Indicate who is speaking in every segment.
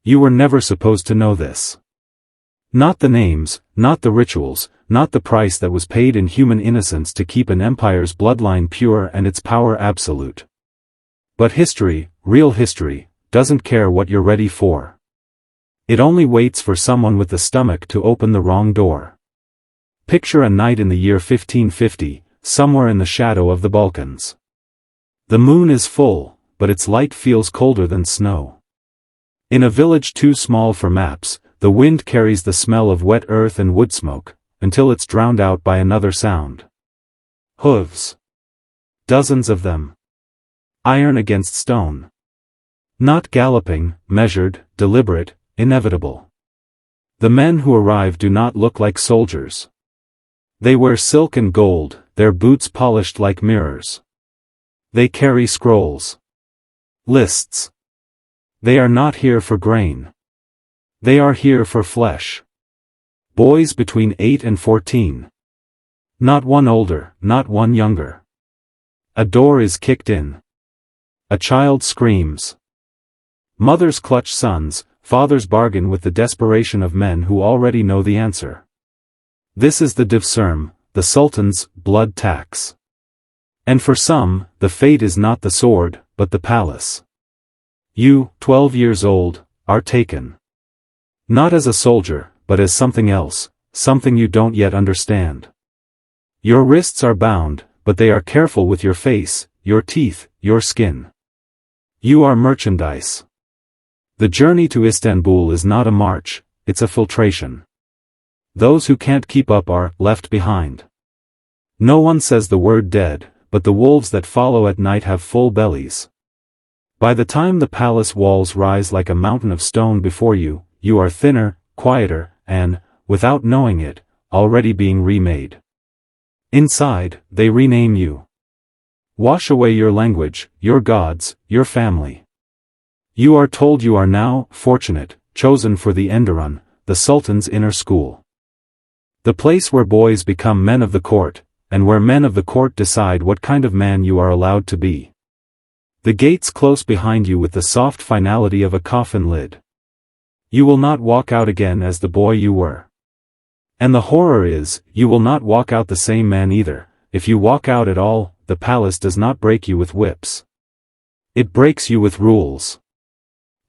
Speaker 1: You were never supposed to know this. Not the names, not the rituals, not the price that was paid in human innocence to keep an empire's bloodline pure and its power absolute. But history, real history, doesn't care what you're ready for. It only waits for someone with the stomach to open the wrong door. Picture a night in the year 1550, somewhere in the shadow of the Balkans. The moon is full, but its light feels colder than snow. In a village too small for maps, the wind carries the smell of wet earth and wood smoke, until it's drowned out by another sound. Hooves. Dozens of them. Iron against stone. Not galloping, measured, deliberate, inevitable. The men who arrive do not look like soldiers. They wear silk and gold, their boots polished like mirrors. They carry scrolls. Lists. They are not here for grain. They are here for flesh. Boys between 8 and 14. Not one older, not one younger. A door is kicked in. A child screams. Mothers clutch sons, fathers bargain with the desperation of men who already know the answer. This is the divserm, the Sultan's blood tax. And for some, the fate is not the sword, but the palace. You, 12 years old, are taken. Not as a soldier, but as something else, something you don't yet understand. Your wrists are bound, but they are careful with your face, your teeth, your skin. You are merchandise. The journey to Istanbul is not a march, it's a filtration. Those who can't keep up are left behind. No one says the word dead, but the wolves that follow at night have full bellies. By the time the palace walls rise like a mountain of stone before you, you are thinner, quieter, and, without knowing it, already being remade. Inside, they rename you. Wash away your language, your gods, your family. You are told you are now fortunate, chosen for the Enderun, the Sultan's inner school. The place where boys become men of the court, and where men of the court decide what kind of man you are allowed to be. The gates close behind you with the soft finality of a coffin lid. You will not walk out again as the boy you were. And the horror is, you will not walk out the same man either. If you walk out at all, the palace does not break you with whips. It breaks you with rules.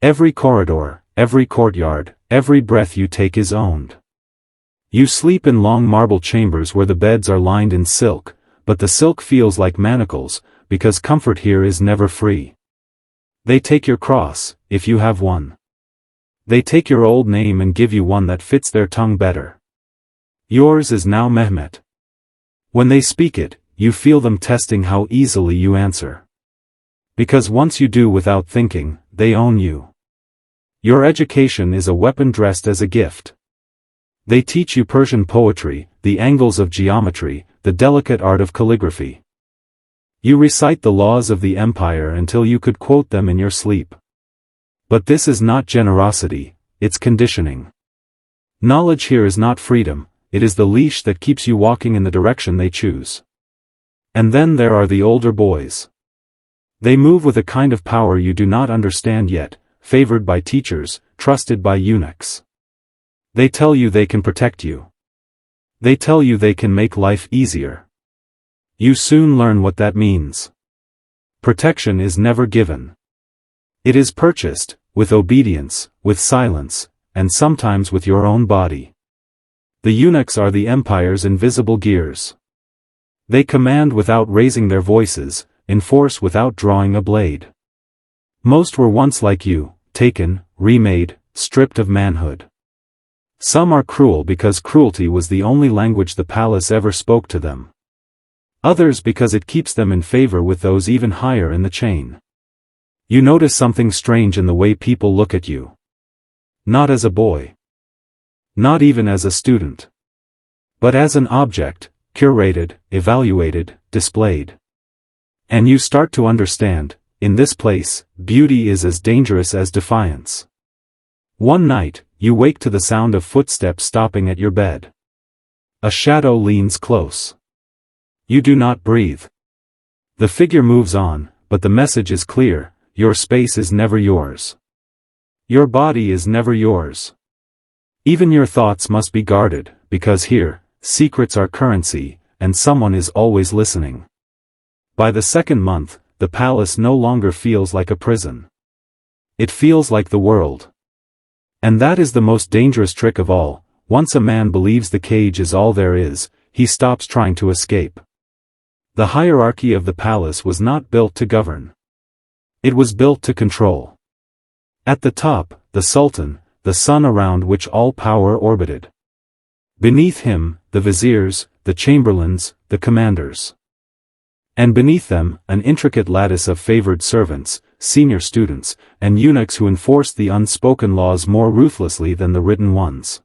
Speaker 1: Every corridor, every courtyard, every breath you take is owned. You sleep in long marble chambers where the beds are lined in silk, but the silk feels like manacles, because comfort here is never free. They take your cross, if you have one. They take your old name and give you one that fits their tongue better. Yours is now Mehmet. When they speak it, you feel them testing how easily you answer. Because once you do without thinking, they own you. Your education is a weapon dressed as a gift. They teach you Persian poetry, the angles of geometry, the delicate art of calligraphy. You recite the laws of the empire until you could quote them in your sleep. But this is not generosity, it's conditioning. Knowledge here is not freedom, it is the leash that keeps you walking in the direction they choose. And then there are the older boys. They move with a kind of power you do not understand yet, favored by teachers, trusted by eunuchs. They tell you they can protect you. They tell you they can make life easier. You soon learn what that means. Protection is never given. It is purchased, with obedience, with silence, and sometimes with your own body. The eunuchs are the empire's invisible gears. They command without raising their voices, enforce without drawing a blade. Most were once like you, taken, remade, stripped of manhood. Some are cruel because cruelty was the only language the palace ever spoke to them. Others because it keeps them in favor with those even higher in the chain. You notice something strange in the way people look at you. Not as a boy. Not even as a student. But as an object, curated, evaluated, displayed. And you start to understand, in this place, beauty is as dangerous as defiance. One night, you wake to the sound of footsteps stopping at your bed. A shadow leans close. You do not breathe. The figure moves on, but the message is clear, your space is never yours. Your body is never yours. Even your thoughts must be guarded, because here, secrets are currency, and someone is always listening. By the second month, the palace no longer feels like a prison. It feels like the world. And that is the most dangerous trick of all. Once a man believes the cage is all there is, he stops trying to escape. The hierarchy of the palace was not built to govern. It was built to control. At the top, the Sultan, the sun around which all power orbited. Beneath him, the viziers, the chamberlains, the commanders. And beneath them, an intricate lattice of favored servants, senior students, and eunuchs who enforced the unspoken laws more ruthlessly than the written ones.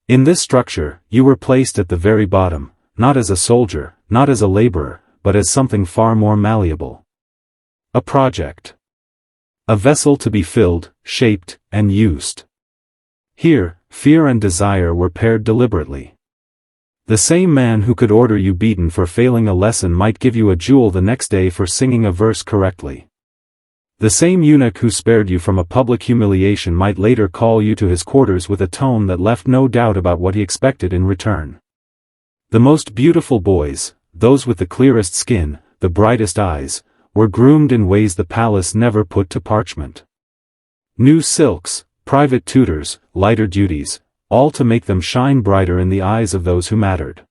Speaker 1: In this structure, you were placed at the very bottom, not as a soldier, not as a laborer, but as something far more malleable. A project. A vessel to be filled, shaped, and used. Here, fear and desire were paired deliberately. The same man who could order you beaten for failing a lesson might give you a jewel the next day for singing a verse correctly. The same eunuch who spared you from a public humiliation might later call you to his quarters with a tone that left no doubt about what he expected in return. The most beautiful boys, those with the clearest skin, the brightest eyes, were groomed in ways the palace never put to parchment. New silks, private tutors, lighter duties, all to make them shine brighter in the eyes of those who mattered.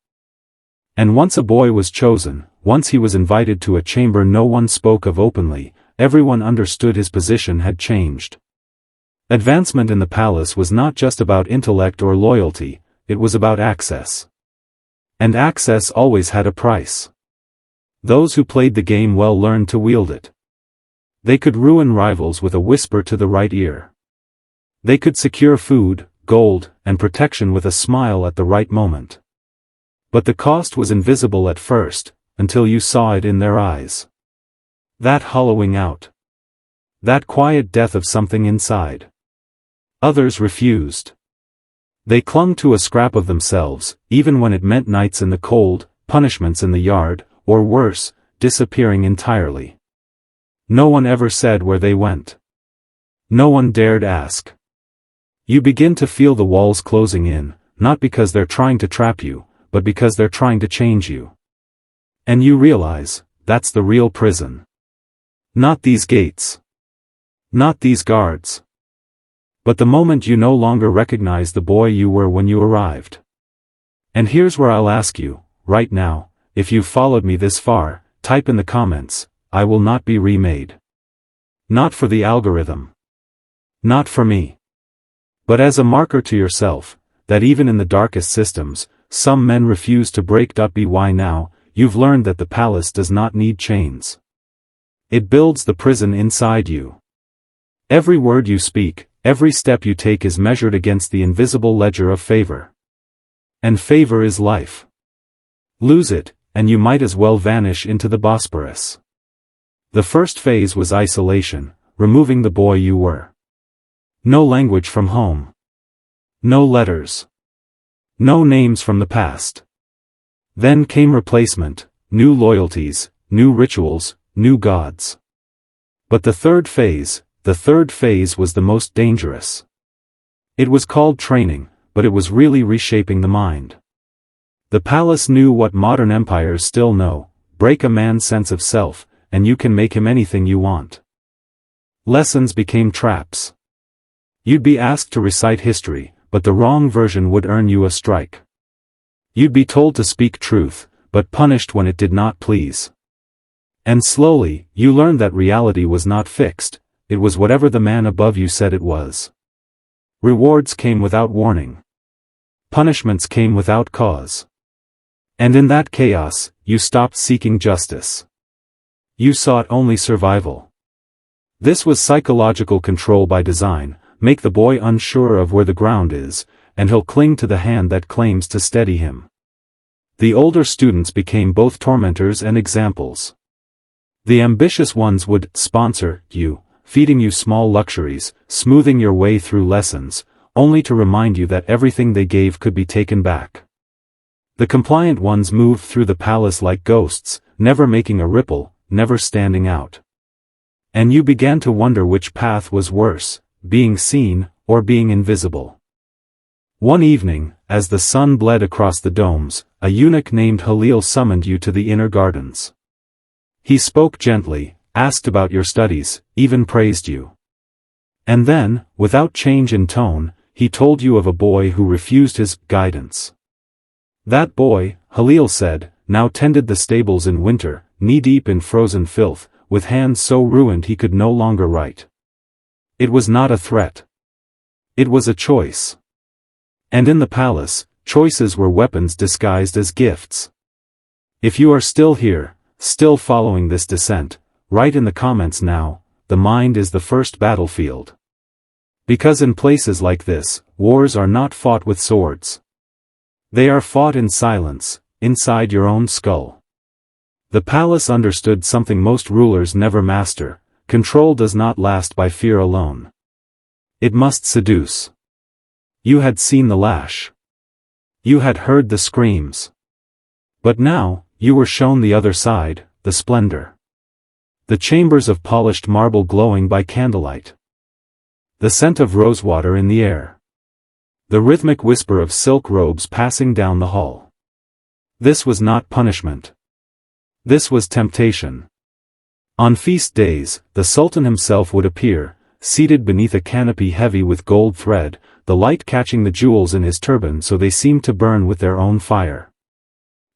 Speaker 1: And once a boy was chosen, once he was invited to a chamber no one spoke of openly, everyone understood his position had changed. Advancement in the palace was not just about intellect or loyalty, it was about access. And access always had a price. Those who played the game well learned to wield it. They could ruin rivals with a whisper to the right ear. They could secure food, gold, and protection with a smile at the right moment. But the cost was invisible at first, until you saw it in their eyes. That hollowing out. That quiet death of something inside. Others refused. They clung to a scrap of themselves, even when it meant nights in the cold, punishments in the yard, or worse, disappearing entirely. No one ever said where they went. No one dared ask. You begin to feel the walls closing in, not because they're trying to trap you, but because they're trying to change you. And you realize, that's the real prison. Not these gates. Not these guards. But the moment you no longer recognize the boy you were when you arrived. And here's where I'll ask you, right now, if you've followed me this far, type in the comments, I will not be remade. Not for the algorithm. Not for me. But as a marker to yourself, that even in the darkest systems, some men refuse to break. By now, you've learned that the palace does not need chains. It builds the prison inside you. Every word you speak, every step you take is measured against the invisible ledger of favor. And favor is life. Lose it, and you might as well vanish into the Bosporus. The first phase was isolation, removing the boy you were. No language from home. No letters. No names from the past. Then came replacement, new loyalties, new rituals, new gods. But the third phase was the most dangerous. It was called training, but it was really reshaping the mind. The palace knew what modern empires still know: break a man's sense of self, and you can make him anything you want. Lessons became traps. You'd be asked to recite history, but the wrong version would earn you a strike. You'd be told to speak truth, but punished when it did not please. And slowly, you learned that reality was not fixed, it was whatever the man above you said it was. Rewards came without warning. Punishments came without cause. And in that chaos, you stopped seeking justice. You sought only survival. This was psychological control by design: make the boy unsure of where the ground is, and he'll cling to the hand that claims to steady him. The older students became both tormentors and examples. The ambitious ones would sponsor you, feeding you small luxuries, smoothing your way through lessons, only to remind you that everything they gave could be taken back. The compliant ones moved through the palace like ghosts, never making a ripple, never standing out. And you began to wonder which path was worse: being seen, or being invisible. One evening, as the sun bled across the domes, a eunuch named Halil summoned you to the inner gardens. He spoke gently, asked about your studies, even praised you. And then, without change in tone, he told you of a boy who refused his guidance. That boy, Halil said, now tended the stables in winter, knee-deep in frozen filth, with hands so ruined he could no longer write. It was not a threat. It was a choice. And in the palace, choices were weapons disguised as gifts. If you are still here, still following this descent, write in the comments now, the mind is the first battlefield. Because in places like this, wars are not fought with swords. They are fought in silence, inside your own skull. The palace understood something most rulers never master: control does not last by fear alone. It must seduce. You had seen the lash. You had heard the screams. But now, you were shown the other side, the splendor. The chambers of polished marble glowing by candlelight. The scent of rosewater in the air. The rhythmic whisper of silk robes passing down the hall. This was not punishment. This was temptation. On feast days, the Sultan himself would appear, seated beneath a canopy heavy with gold thread, the light catching the jewels in his turban so they seemed to burn with their own fire.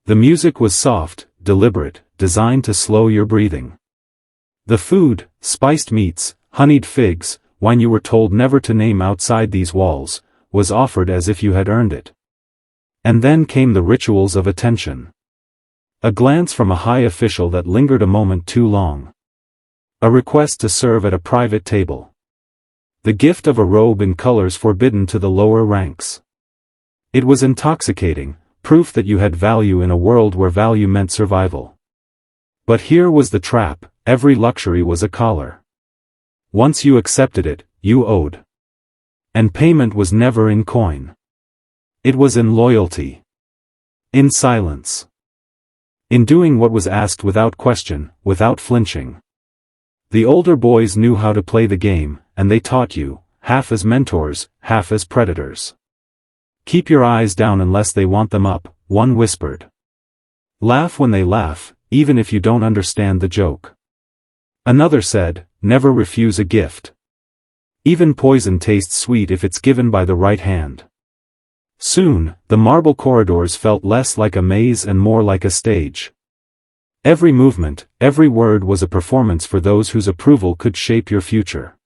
Speaker 1: The music was soft, deliberate, designed to slow your breathing. The food, spiced meats, honeyed figs, wine you were told never to name outside these walls, was offered as if you had earned it. And then came the rituals of attention. A glance from a high official that lingered a moment too long. A request to serve at a private table. The gift of a robe in colors forbidden to the lower ranks. It was intoxicating, proof that you had value in a world where value meant survival. But here was the trap: every luxury was a collar. Once you accepted it, you owed. And payment was never in coin. It was in loyalty. In silence. In doing what was asked without question, without flinching. The older boys knew how to play the game, and they taught you, half as mentors, half as predators. Keep your eyes down unless they want them up, one whispered. Laugh when they laugh, even if you don't understand the joke. Another said, never refuse a gift. Even poison tastes sweet if it's given by the right hand. Soon, the marble corridors felt less like a maze and more like a stage. Every movement, every word was a performance for those whose approval could shape your future.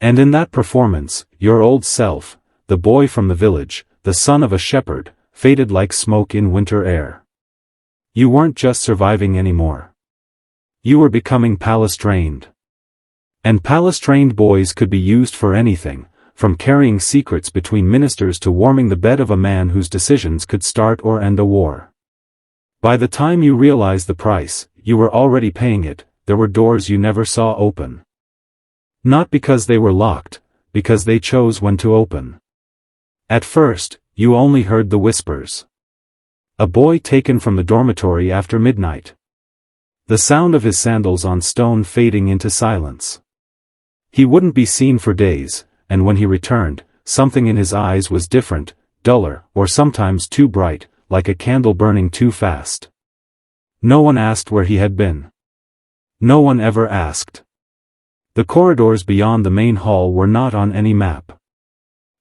Speaker 1: And in that performance, your old self, the boy from the village, the son of a shepherd, faded like smoke in winter air. You weren't just surviving anymore. You were becoming palace-trained. And palace-trained boys could be used for anything, from carrying secrets between ministers to warming the bed of a man whose decisions could start or end a war. By the time you realized the price, you were already paying it. There were doors you never saw open. Not because they were locked, because they chose when to open. At first, you only heard the whispers. A boy taken from the dormitory after midnight. The sound of his sandals on stone fading into silence. He wouldn't be seen for days, and when he returned, something in his eyes was different, duller, or sometimes too bright, like a candle burning too fast. No one asked where he had been. No one ever asked. The corridors beyond the main hall were not on any map.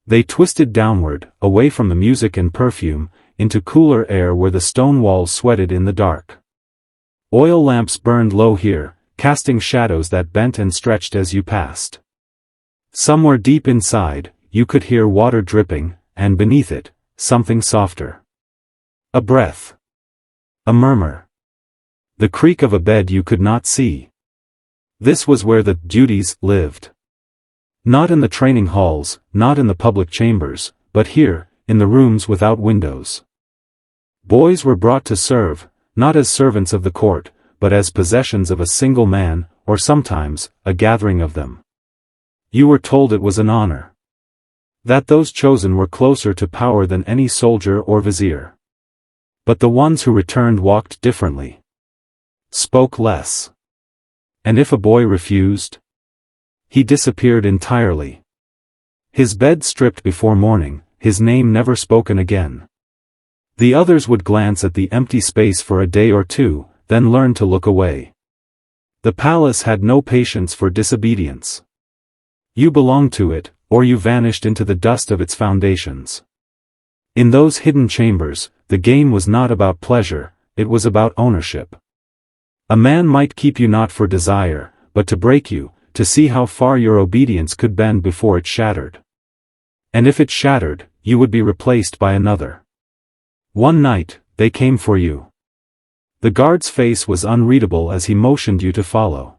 Speaker 1: They twisted downward, away from the music and perfume, into cooler air where the stone walls sweated in the dark. Oil lamps burned low here, casting shadows that bent and stretched as you passed. Somewhere deep inside, you could hear water dripping, and beneath it, something softer. A breath. A murmur. The creak of a bed you could not see. This was where the duties lived. Not in the training halls, not in the public chambers, but here, in the rooms without windows. Boys were brought to serve, not as servants of the court, but as possessions of a single man, or sometimes, a gathering of them. You were told it was an honor. That those chosen were closer to power than any soldier or vizier. But the ones who returned walked differently. Spoke less. And if a boy refused, he disappeared entirely. His bed stripped before morning, his name never spoken again. The others would glance at the empty space for a day or two, then learn to look away. The palace had no patience for disobedience. You belonged to it, or you vanished into the dust of its foundations. In those hidden chambers, the game was not about pleasure, it was about ownership. A man might keep you not for desire, but to break you, to see how far your obedience could bend before it shattered. And if it shattered, you would be replaced by another. One night, they came for you. The guard's face was unreadable as he motioned you to follow.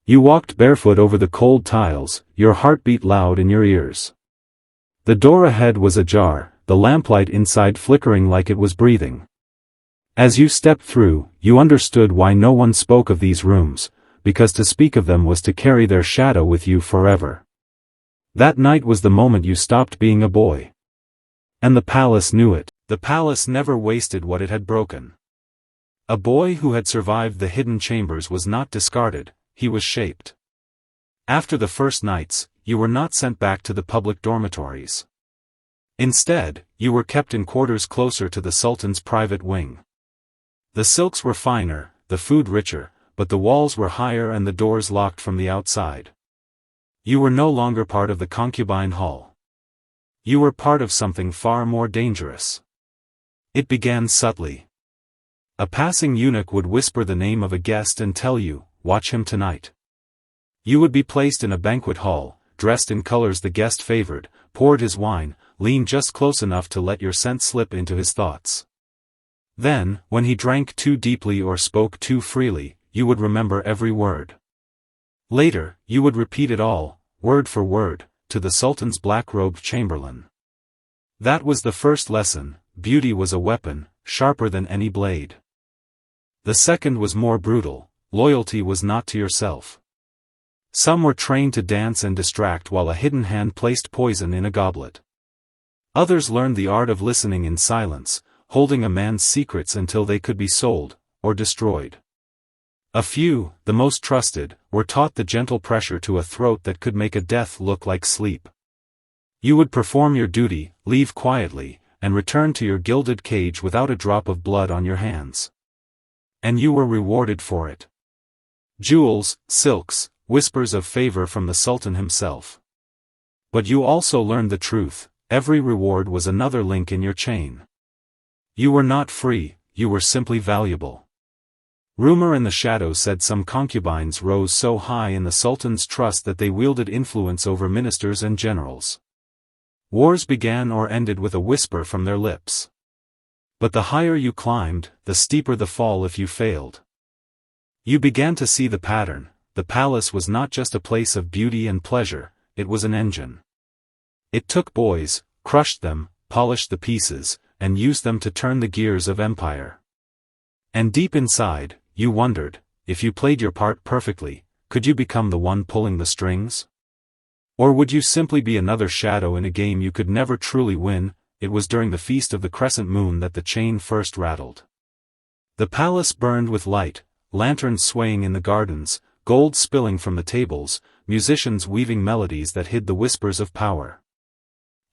Speaker 1: You walked barefoot over the cold tiles, your heart beat loud in your ears. The door ahead was ajar, the lamplight inside flickering like it was breathing. As you stepped through, you understood why no one spoke of these rooms, because to speak of them was to carry their shadow with you forever. That night was the moment you stopped being a boy. And the palace knew it. The palace never wasted what it had broken. A boy who had survived the hidden chambers was not discarded, he was shaped. After the first nights, you were not sent back to the public dormitories. Instead, you were kept in quarters closer to the Sultan's private wing. The silks were finer, the food richer, but the walls were higher and the doors locked from the outside. You were no longer part of the concubine hall. You were part of something far more dangerous. It began subtly. A passing eunuch would whisper the name of a guest and tell you, "Watch him tonight." You would be placed in a banquet hall, dressed in colors the guest favored, poured his wine, leaned just close enough to let your scent slip into his thoughts. Then, when he drank too deeply or spoke too freely, you would remember every word. Later, you would repeat it all, word for word, to the Sultan's black-robed chamberlain. That was the first lesson: beauty was a weapon, sharper than any blade. The second was more brutal: loyalty was not to yourself. Some were trained to dance and distract while a hidden hand placed poison in a goblet. Others learned the art of listening in silence, holding a man's secrets until they could be sold, or destroyed. A few, the most trusted, were taught the gentle pressure to a throat that could make a death look like sleep. You would perform your duty, leave quietly, and return to your gilded cage without a drop of blood on your hands. And you were rewarded for it. Jewels, silks, whispers of favor from the Sultan himself. But you also learned the truth: every reward was another link in your chain. You were not free, you were simply valuable. Rumor in the shadows said some concubines rose so high in the Sultan's trust that they wielded influence over ministers and generals. Wars began or ended with a whisper from their lips. But the higher you climbed, the steeper the fall if you failed. You began to see the pattern: the palace was not just a place of beauty and pleasure, it was an engine. It took boys, crushed them, polished the pieces, and used them to turn the gears of empire. And deep inside, you wondered, if you played your part perfectly, could you become the one pulling the strings? Or would you simply be another shadow in a game you could never truly win? It was during the Feast of the Crescent Moon that the chain first rattled. The palace burned with light, lanterns swaying in the gardens, gold spilling from the tables, musicians weaving melodies that hid the whispers of power.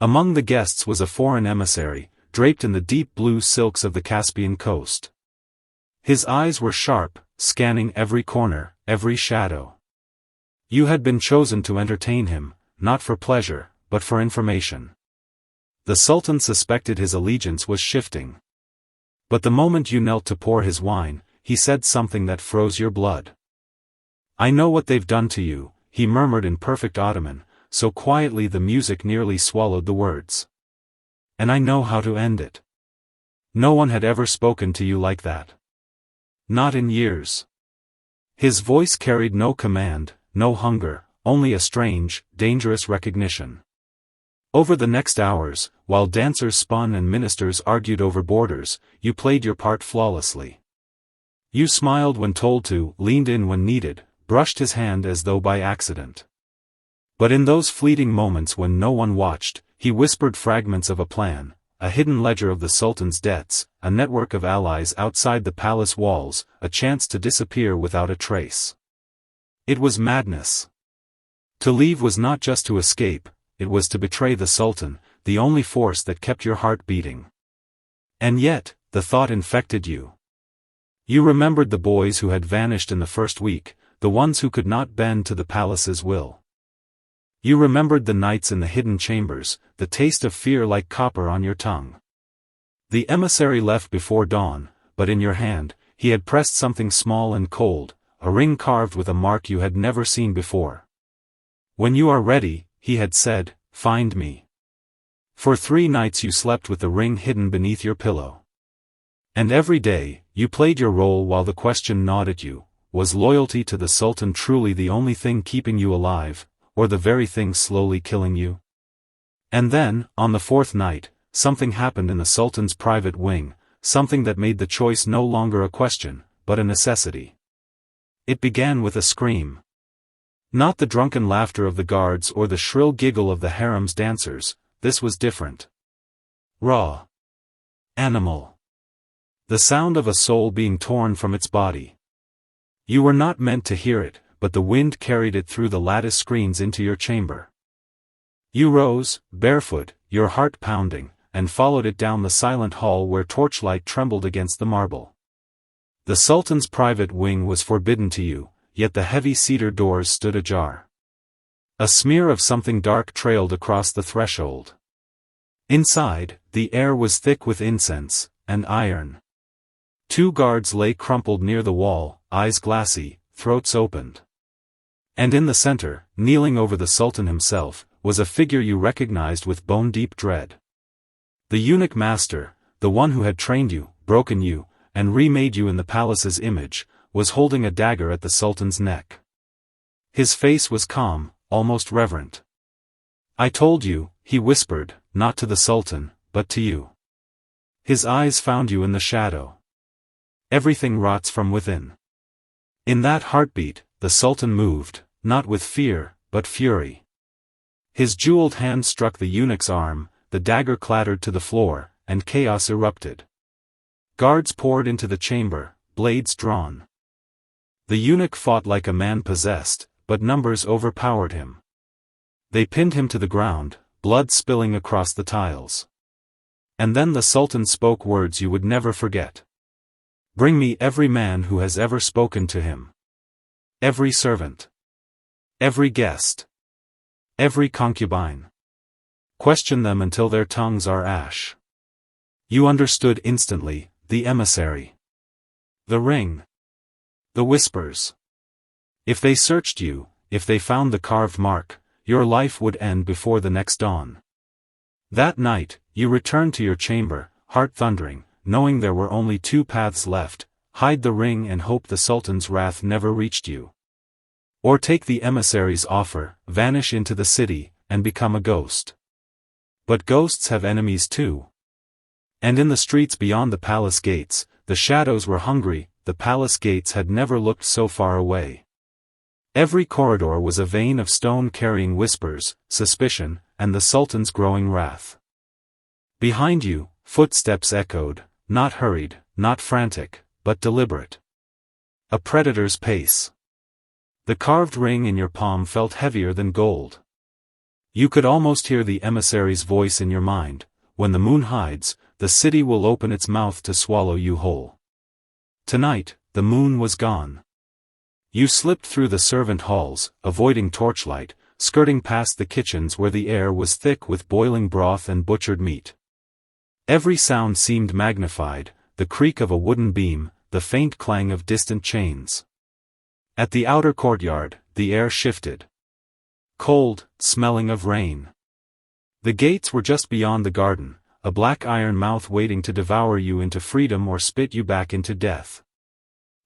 Speaker 1: Among the guests was a foreign emissary, draped in the deep blue silks of the Caspian coast. His eyes were sharp, scanning every corner, every shadow. You had been chosen to entertain him, not for pleasure, but for information. The Sultan suspected his allegiance was shifting. But the moment you knelt to pour his wine, he said something that froze your blood. "I know what they've done to you," he murmured in perfect Ottoman, so quietly the music nearly swallowed the words. "And I know how to end it. No one had ever spoken to you like that. Not in years." His voice carried no command, no hunger, only a strange, dangerous recognition. Over the next hours, while dancers spun and ministers argued over borders, you played your part flawlessly. You smiled when told to, leaned in when needed, brushed his hand as though by accident. But in those fleeting moments when no one watched, he whispered fragments of a plan, a hidden ledger of the Sultan's debts, a network of allies outside the palace walls, a chance to disappear without a trace. It was madness. To leave was not just to escape, it was to betray the Sultan, the only force that kept your heart beating. And yet, the thought infected you. You remembered the boys who had vanished in the first week, the ones who could not bend to the palace's will. You remembered the nights in the hidden chambers, the taste of fear like copper on your tongue. The emissary left before dawn, but in your hand, he had pressed something small and cold, a ring carved with a mark you had never seen before. When you are ready, he had said, find me. For 3 nights you slept with the ring hidden beneath your pillow. And every day, you played your role while the question gnawed at you, was loyalty to the Sultan truly the only thing keeping you alive, or the very thing slowly killing you? And then, on the 4th night, something happened in the Sultan's private wing, something that made the choice no longer a question, but a necessity. It began with a scream. Not the drunken laughter of the guards or the shrill giggle of the harem's dancers, this was different. Raw. Animal. The sound of a soul being torn from its body. You were not meant to hear it, but the wind carried it through the lattice screens into your chamber. You rose, barefoot, your heart pounding, and followed it down the silent hall where torchlight trembled against the marble. The Sultan's private wing was forbidden to you, yet the heavy cedar doors stood ajar. A smear of something dark trailed across the threshold. Inside, the air was thick with incense and iron. 2 guards lay crumpled near the wall, eyes glassy, throats opened. And in the center, kneeling over the Sultan himself, was a figure you recognized with bone-deep dread. The eunuch master, the one who had trained you, broken you, and remade you in the palace's image, was holding a dagger at the Sultan's neck. His face was calm, almost reverent. I told you, he whispered, not to the Sultan, but to you. His eyes found you in the shadow. Everything rots from within. In that heartbeat, the Sultan moved, not with fear, but fury. His jeweled hand struck the eunuch's arm, the dagger clattered to the floor, and chaos erupted. Guards poured into the chamber, blades drawn. The eunuch fought like a man possessed, but numbers overpowered him. They pinned him to the ground, blood spilling across the tiles. And then the Sultan spoke words you would never forget. Bring me every man who has ever spoken to him. Every servant. Every guest. Every concubine. Question them until their tongues are ash. You understood instantly, the emissary. The ring. The whispers. If they searched you, if they found the carved mark, your life would end before the next dawn. That night, you returned to your chamber, heart thundering, knowing there were only 2 paths left, hide the ring and hope the Sultan's wrath never reached you. Or take the emissary's offer, vanish into the city, and become a ghost. But ghosts have enemies too. And in the streets beyond the palace gates, the shadows were hungry, the palace gates had never looked so far away. Every corridor was a vein of stone carrying whispers, suspicion, and the Sultan's growing wrath. Behind you, footsteps echoed, not hurried, not frantic, but deliberate. A predator's pace. The carved ring in your palm felt heavier than gold. You could almost hear the emissary's voice in your mind, when the moon hides, the city will open its mouth to swallow you whole. Tonight, the moon was gone. You slipped through the servant halls, avoiding torchlight, skirting past the kitchens where the air was thick with boiling broth and butchered meat. Every sound seemed magnified, the creak of a wooden beam, the faint clang of distant chains. At the outer courtyard, the air shifted. Cold, smelling of rain. The gates were just beyond the garden, a black iron mouth waiting to devour you into freedom or spit you back into death.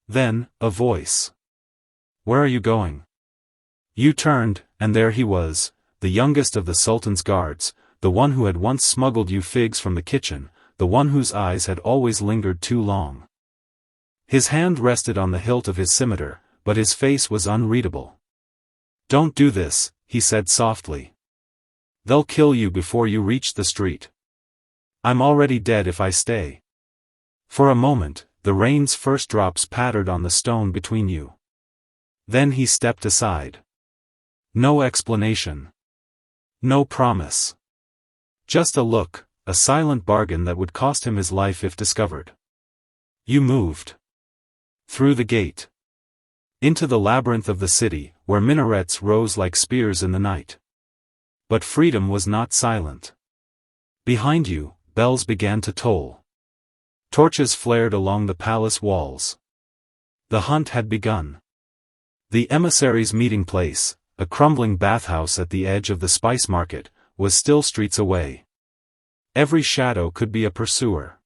Speaker 1: Then, a voice. Where are you going? You turned, and there he was, the youngest of the Sultan's guards, the one who had once smuggled you figs from the kitchen, the one whose eyes had always lingered too long. His hand rested on the hilt of his scimitar, but his face was unreadable. Don't do this, he said softly. They'll kill you before you reach the street. I'm already dead if I stay. For a moment, the rain's first drops pattered on the stone between you. Then he stepped aside. No explanation. No promise. Just a look, a silent bargain that would cost him his life if discovered. You moved. Through the gate. Into the labyrinth of the city, where minarets rose like spears in the night. But freedom was not silent. Behind you, bells began to toll. Torches flared along the palace walls. The hunt had begun. The emissaries' meeting place, a crumbling bathhouse at the edge of the spice market, was still streets away. Every shadow could be a pursuer.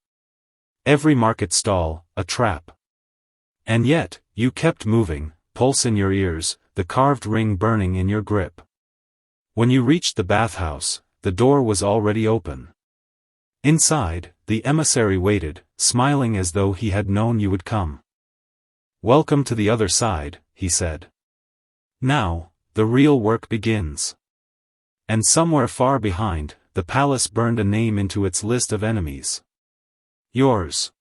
Speaker 1: Every market stall, a trap. And yet, you kept moving, pulse in your ears, the carved ring burning in your grip. When you reached the bathhouse, the door was already open. Inside, the emissary waited, smiling as though he had known you would come. "Welcome to the other side," he said. "Now, the real work begins." And somewhere far behind, the palace burned a name into its list of enemies. Yours.